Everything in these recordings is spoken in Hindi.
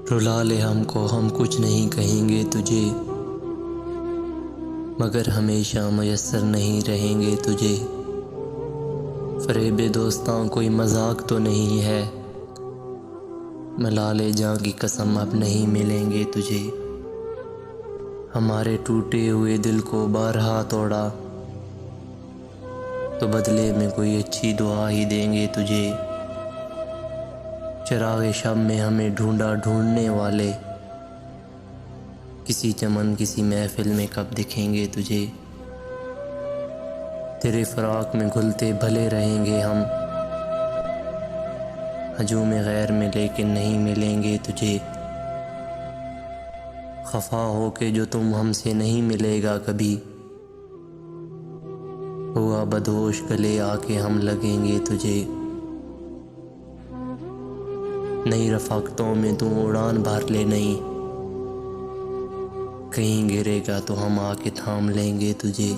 रुला ले हमको, हम कुछ नहीं कहेंगे तुझे, मगर हमेशा मयस्सर नहीं रहेंगे तुझे। फ़रेब दोस्तां कोई मजाक तो नहीं है, मिला ले जां की कसम अब नहीं मिलेंगे तुझे। हमारे टूटे हुए दिल को बारहा तोड़ा, तो बदले में कोई अच्छी दुआ ही देंगे तुझे। चिरागे शब में हमें ढूंढा ढूंढने वाले, किसी चमन किसी महफिल में कब दिखेंगे तुझे। तेरे फ़राक में घुलते भले रहेंगे हम, हजूम गैर में लेकिन नहीं मिलेंगे तुझे। खफा हो के जो तुम हमसे नहीं मिलेगा कभी, हुआ बदहोश गले आके हम लगेंगे तुझे। नई रफ़ाकतों में तू उड़ान भर ले, नहीं कहीं गिरेगा तो हम आके थाम लेंगे तुझे।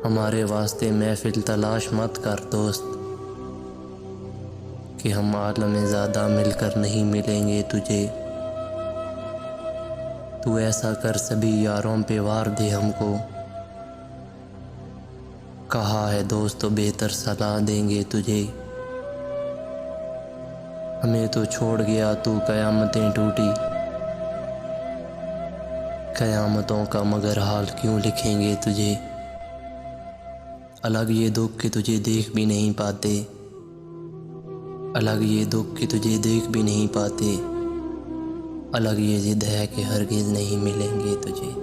हमारे वास्ते महफिल तलाश मत कर दोस्त, कि हम आलम ज़्यादा मिलकर नहीं मिलेंगे तुझे। तू ऐसा कर सभी यारों पे वार दे हमको, कहा है दोस्त तो बेहतर सलाह देंगे तुझे। हमें तो छोड़ गया तू क़यामतें टूटी, क़यामतों का मगर हाल क्यों लिखेंगे तुझे। अलग ये दुख कि तुझे देख भी नहीं पाते, अलग ये दुख कि तुझे देख भी नहीं पाते, अलग ये ज़िद है कि हरगिज़ नहीं मिलेंगे तुझे।